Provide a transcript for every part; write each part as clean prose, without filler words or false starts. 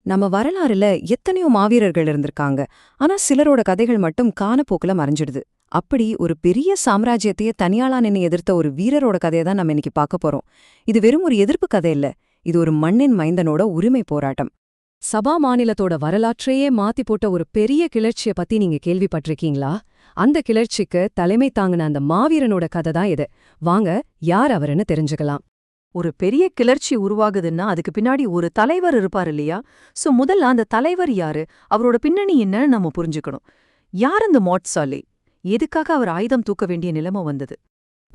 நம்ம வரலாறுல எத்தனையோ மாவீரர்கள் இருந்திருக்காங்க. ஆனா சிலரோட கதைகள் மட்டும் காணப்போக்குல மறைஞ்சிடுது. அப்படி ஒரு பெரிய சாம்ராஜ்யத்தையே தனியாளா நின்னு எதிர்த்த ஒரு வீரரோட கதையை தான் நம்ம இன்னைக்கு பார்க்க போறோம். இது வெறும் ஒரு எதிர்ப்பு கதை இல்ல. இது ஒரு மண்ணின் மைந்தனோட உரிமை போராட்டம். சபா மாநிலத்தோட வரலாற்றையே மாத்தி போட்ட ஒரு பெரிய கிளர்ச்சிய பத்தி நீங்க கேள்விப்பட்டிருக்கீங்களா? அந்த கிளர்ச்சிக்கு தலைமை தாங்கின அந்த மாவீரனோட கதை தான் இது. வாங்க, யார் அவருன்னு தெரிஞ்சுக்கலாம். ஒரு பெரிய கிளர்ச்சி உருவாகுதுன்னா அதுக்கு பின்னாடி ஒரு தலைவர் இருப்பார் இல்லையா? முதல்ல அந்த தலைவர் யாரு, அவரோட பின்னணி என்னன்னு நம்ம புரிஞ்சுக்கணும். யார் அந்த மாட்சாலே? எதுக்காக அவர் ஆயுதம் தூக்க வேண்டிய நிலைமை வந்தது?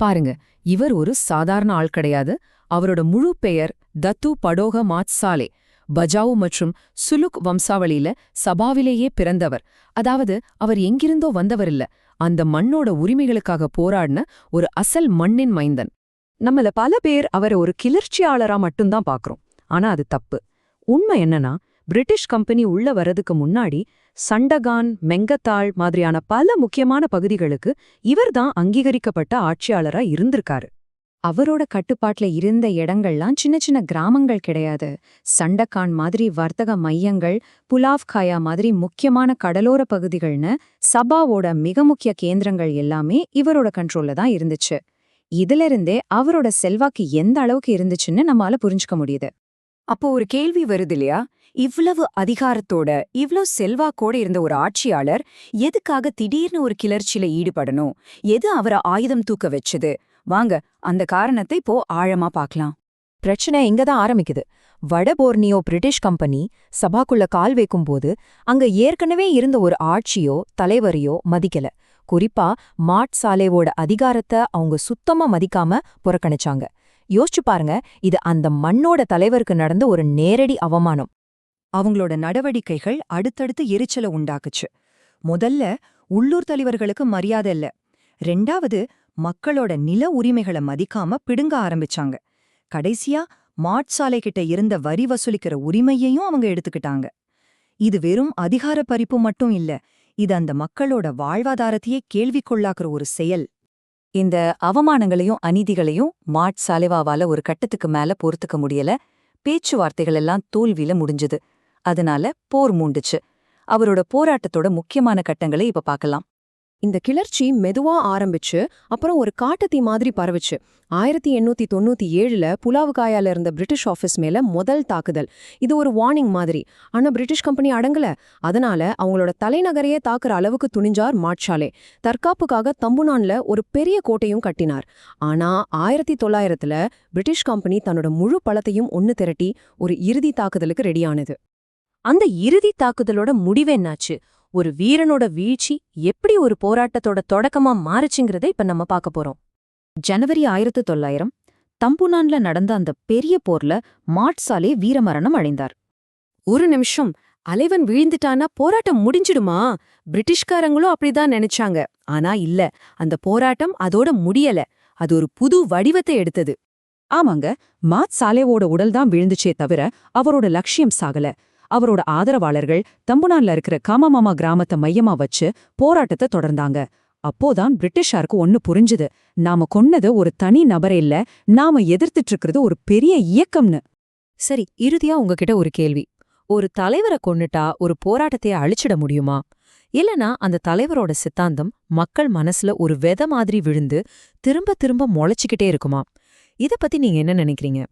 பாருங்க, இவர் ஒரு சாதாரண ஆள் கிடையாது. அவரோட முழு பெயர் தத்து படோக மாட்சாலே. பஜாவு மற்றும் சுலுக் வம்சாவளியில சபாவிலேயே பிறந்தவர். அதாவது அவர் எங்கிருந்தோ வந்தவரில்ல, அந்த மண்ணோட உரிமைகளுக்காக போராடின ஒரு அசல் மண்ணின் மைந்தன். நம்மள பல பேர் அவரை ஒரு கிளர்ச்சியாளரா மட்டும்தான் பாக்குறோம். ஆனா அது தப்பு. உண்மை என்னன்னா, பிரிட்டிஷ் கம்பெனி உள்ள வரதுக்கு முன்னாடி சண்டகான், மெங்கத்தாள் மாதிரியான பல முக்கியமான பகுதிகளுக்கு இவர்தான் அங்கீகரிக்கப்பட்ட ஆட்சியாளரா இருந்திருக்காரு. அவரோட கட்டுப்பாட்டுல இருந்த இடங்கள்லாம் சின்ன சின்ன கிராமங்கள் கிடையாது. சண்டகான் மாதிரி வர்த்தக மையங்கள், புலாவ்காயா மாதிரி முக்கியமான கடலோர பகுதிகள்னு சபாவோட மிக முக்கிய கேந்திரங்கள் எல்லாமே இவரோட கண்ட்ரோல்ல தான் இருந்துச்சு. இதிலிருந்தே அவரோட செல்வாக்கு எந்த அளவுக்கு இருந்துச்சுன்னு நம்மால புரிஞ்சுக்க முடியுது. அப்போ ஒரு கேள்வி வருது இல்லையா? இவ்வளவு அதிகாரத்தோட, இவ்ளோ செல்வாக்கோட இருந்த ஒரு ஆட்சியாளர் எதுக்காக திடீர்னு ஒரு கிளர்ச்சியில ஈடுபடணும்? எது அவரை ஆயுதம் தூக்க வச்சது? வாங்க, அந்த காரணத்தை இப்போ ஆழமா பார்க்கலாம். பிரச்சனை இங்கதான் ஆரம்பிக்குது. வட போர்னியோ பிரிட்டிஷ் கம்பெனி சபாக்குள்ள கால் வைக்கும்போது அங்க ஏற்கனவே இருந்த ஒரு ஆட்சியோ தலைவரையோ மதிக்கல. குறிப்பா மாட்சாலேவோட அதிகாரத்தை அவங்க சுத்தமா மதிக்காம புறக்கணிச்சாங்க. யோசிச்சு பாருங்க, இது அந்த மண்ணோட தலைவருக்கு நடந்த ஒரு நேரடி அவமானம். அவங்களோட நடவடிக்கைகள் அடுத்தடுத்து எரிச்சலை உண்டாக்குச்சு. முதல்ல உள்ளூர் தலைவர்களுக்கு மரியாதை இல்ல. ரெண்டாவது, மக்களோட நில உரிமைகளை மதிக்காம பிடுங்க ஆரம்பிச்சாங்க. கடைசியா மாட்சாலை கிட்ட இருந்த வரி வசூலிக்கிற உரிமையையும் அவங்க எடுத்துக்கிட்டாங்க. இது வெறும் அதிகார பறிப்பு மட்டும் இல்ல, இது அந்த மக்களோட வாழ்வாதாரத்தையே கேள்விக்குள்ளாக்குற ஒரு செயல். இந்த அவமானங்களையும் அநீதிகளையும் மாட்சாலேவாவால ஒரு கட்டத்துக்கு மேல பொறுத்துக்க முடியல. பேச்சுவார்த்தைகள் எல்லாம் தோல்வியில முடிஞ்சது. அதனால போர் மூண்டுச்சு. அவரோட போராட்டத்தோட முக்கியமான கட்டங்களை இப்ப பார்க்கலாம். இந்த கிளர்ச்சி மெதுவா ஆரம்பிச்சு அப்புறம் ஒரு காட்டுத்தீ மாதிரி பரவுச்சு. 1897ல புலாவுகாயால இருந்த பிரிட்டிஷ் ஆபீஸ் மேல முதல் தாக்குதல். இது ஒரு வார்னிங் மாதிரி. ஆனா பிரிட்டிஷ் கம்பெனி அடங்கல. அதனால அவங்களோட தலைநகரையே தாக்குற அளவுக்கு துணிஞ்சார் மாட்சாலே. தற்காப்புக்காக தம்புனான்ல ஒரு பெரிய கோட்டையும் கட்டினார். ஆனா 1900ல பிரிட்டிஷ் கம்பெனி தன்னோட முழு பலத்தையும் ஒன்னு திரட்டி ஒரு இறுதி தாக்குதலுக்கு ரெடியானது. அந்த இறுதி தாக்குதலோட முடிவு என்னாச்சு? ஒரு வீரனோட வீழ்ச்சி எப்படி ஒரு போராட்டத்தோட தொடக்கமா மாறுச்சுங்கிறதை இப்ப நம்ம பார்க்க போறோம். ஜனவரி 1900 தம்புனான்ல நடந்த அந்த பெரிய போர்ல மாட்சாலே வீரமரணம் அடைந்தார். ஒரு நிமிஷம், அலைவன் வீழ்ந்துட்டானா போராட்டம் முடிஞ்சிடுமா? பிரிட்டிஷ்காரங்களும் அப்படிதான் நினைச்சாங்க. ஆனா இல்ல, அந்த போராட்டம் அதோட முடியல. அது ஒரு புது வடிவத்தை எடுத்தது. ஆமாங்க, மாட்சாலேவோட உடல்தான் வீழ்ந்துச்சே தவிர அவரோட லட்சியம் சாகல. அவரோட ஆதரவாளர்கள் தம்புனான்ல இருக்கிற காமமாமா கிராமத்தை மையமா வச்சு போராட்டத்தை தொடர்ந்தாங்க. அப்போதான் பிரிட்டிஷாருக்கு ஒன்னு புரிஞ்சுது. நாம கொன்னது ஒரு தனி நபரே இல்ல, நாம எதிர்த்துட்டு இருக்கிறது ஒரு பெரிய இயக்கம்னு. சரி, இறுதியா உங்ககிட்ட ஒரு கேள்வி. ஒரு தலைவரை கொன்னுட்டா ஒரு போராட்டத்தையே அழிச்சிட முடியுமா? இல்லனா அந்த தலைவரோட சித்தாந்தம் மக்கள் மனசுல ஒரு விதை மாதிரி விழுந்து திரும்ப திரும்ப முளைச்சுக்கிட்டே இருக்குமா? இத பத்தி நீங்க என்ன நினைக்கிறீங்க?